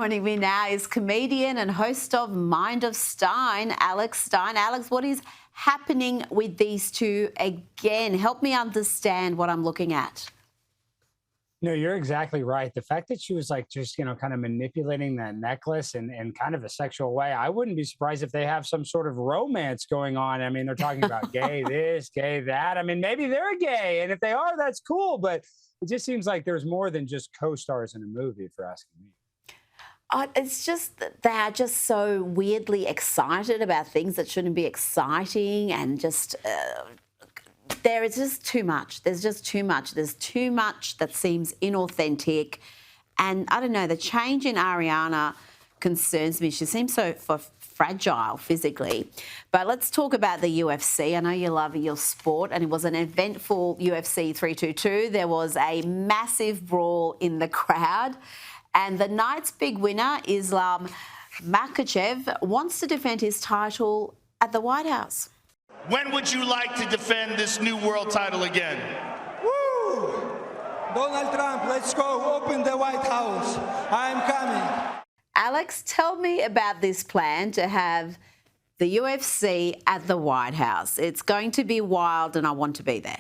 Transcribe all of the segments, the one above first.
Joining me now is comedian and host of Mind of Stein, Alex Stein. Alex, what is happening with these two again? Help me understand what I'm looking at. No, you're exactly right. The fact that she was like just, kind of manipulating that necklace in kind of a sexual way, I wouldn't be surprised if they have some sort of romance going on. I mean, they're talking about gay this, gay that. I mean, maybe they're gay. And if they are, that's cool. But it just seems like there's more than just co-stars in a movie, if you're asking me. It's just that they are just so weirdly excited about things that shouldn't be exciting, and just there is just too much. There's just too much. There's too much that seems inauthentic. And I don't know, the change in Ariana concerns me. She seems so fragile physically. But let's talk about the UFC. I know you love your sport, and it was an eventful UFC 322. There was a massive brawl in the crowd. And the night's big winner, Islam Makhachev, wants to defend his title at the White House. When would you like to defend this new world title again? Woo! Donald Trump, let's go open the White House. I'm coming. Alex, tell me about this plan to have the UFC at the White House. It's going to be wild, and I want to be there.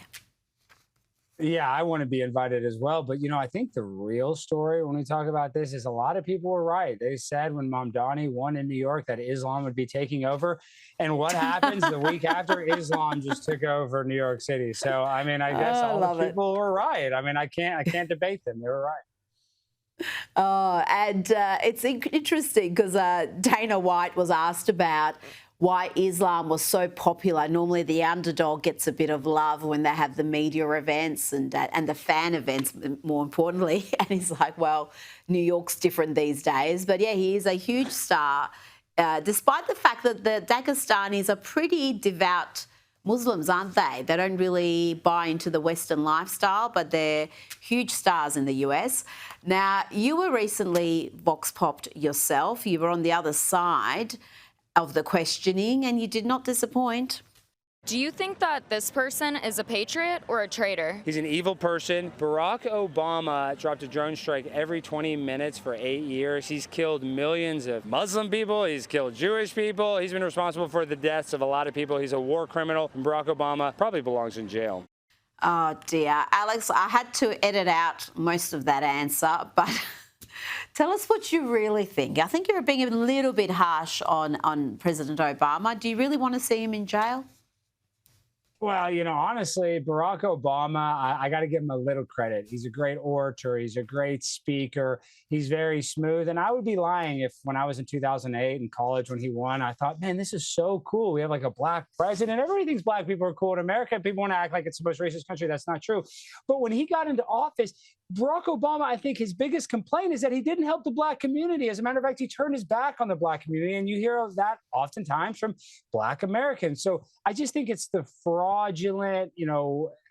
Yeah, I want to be invited as well. But, I think the real story when we talk about this is a lot of people were right. They said when Mamdani won in New York that Islam would be taking over. And what happens the week after? Islam just took over New York City. So, I mean, I guess all the people were right. I mean, I can't debate them. They were right. Oh, and it's interesting because Dana White was asked about why Islam was so popular. Normally the underdog gets a bit of love when they have the media events and the fan events, more importantly. And he's like, well, New York's different these days. But yeah, he is a huge star, despite the fact that the Dagestanis are pretty devout Muslims, aren't they? They don't really buy into the Western lifestyle, but they're huge stars in the US. Now, you were recently vox popped yourself. You were on the other side of the questioning, and you did not disappoint. Do you think that this person is a patriot or a traitor? He's an evil person. Barack Obama dropped a drone strike every 20 minutes for 8 years. He's killed millions of Muslim people. He's killed Jewish people. He's been responsible for the deaths of a lot of people. He's a war criminal. And Barack Obama probably belongs in jail. Oh, dear. Alex, I had to edit out most of that answer, but tell us what you really think. I think you're being a little bit harsh on President Obama. Do you really want to see him in jail? Well, honestly, Barack Obama, I got to give him a little credit. He's a great orator. He's a great speaker. He's very smooth. And I would be lying if when I was in 2008 in college when he won, I thought, man, this is so cool. We have like a black president. Everybody thinks black people are cool in America. People want to act like it's the most racist country. That's not true. But when he got into office, Barack Obama, I think his biggest complaint is that he didn't help the black community. As a matter of fact, he turned his back on the black community. And you hear that oftentimes from black Americans. So I just think it's the fraudulent,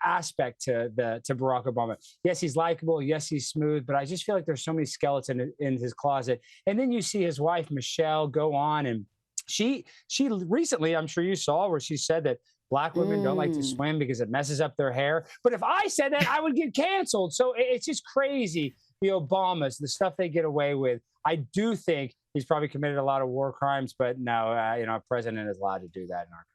aspect to Barack Obama. Yes, he's likable. Yes, he's smooth. But I just feel like there's so many skeletons in his closet. And then you see his wife, Michelle, go on. And she recently, I'm sure you saw, where she said that black women don't like to swim because it messes up their hair. But if I said that, I would get canceled. So it's just crazy. The Obamas, the stuff they get away with. I do think he's probably committed a lot of war crimes, but no, a president is allowed to do that in our country.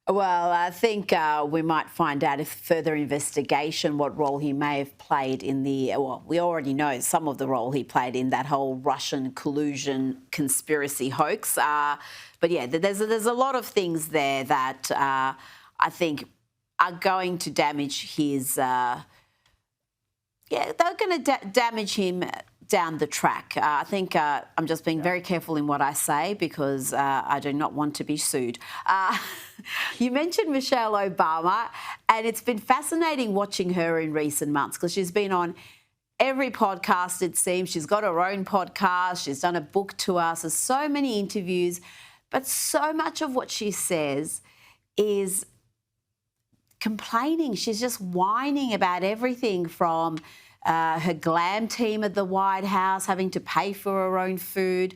Well, I think we might find out if further investigation what role he may have played in we already know some of the role he played in that whole Russian collusion conspiracy hoax. But yeah, there's a lot of things there that I think are going to damage his, they're going to damage him down the track. I think I'm just being very careful in what I say because I do not want to be sued. You mentioned Michelle Obama, and it's been fascinating watching her in recent months because she's been on every podcast, it seems. She's got her own podcast. She's done a book tour. So many interviews. But so much of what she says is complaining. She's just whining about everything from her glam team at the White House, having to pay for her own food.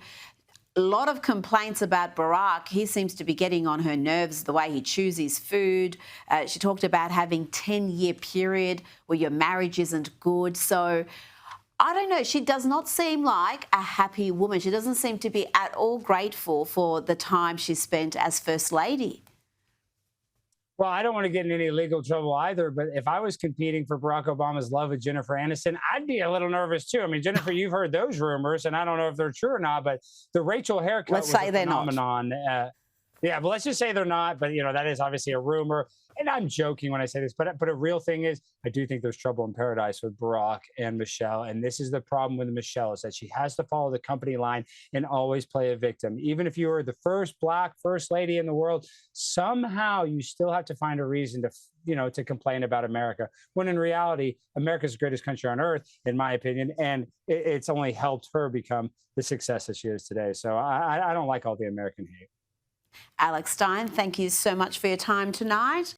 A lot of complaints about Barack. He seems to be getting on her nerves, the way he chooses food. She talked about having 10-year period where your marriage isn't good. So I don't know. She does not seem like a happy woman. She doesn't seem to be at all grateful for the time she spent as First Lady. Well, I don't want to get in any legal trouble either, but if I was competing for Barack Obama's love with Jennifer Aniston, I'd be a little nervous too. I mean, Jennifer, you've heard those rumors, and I don't know if they're true or not, but the Rachel haircut Let's was say a they're not. phenomenon. Yeah, but let's just say they're not. But, that is obviously a rumor. And I'm joking when I say this, but a real thing is I do think there's trouble in paradise with Barack and Michelle. And this is the problem with Michelle, is that she has to follow the company line and always play a victim. Even if you were the first Black First Lady in the world, somehow you still have to find a reason to, to complain about America. When in reality, America's the greatest country on earth, in my opinion. And it's only helped her become the success that she is today. So I don't like all the American hate. Alex Stein, thank you so much for your time tonight.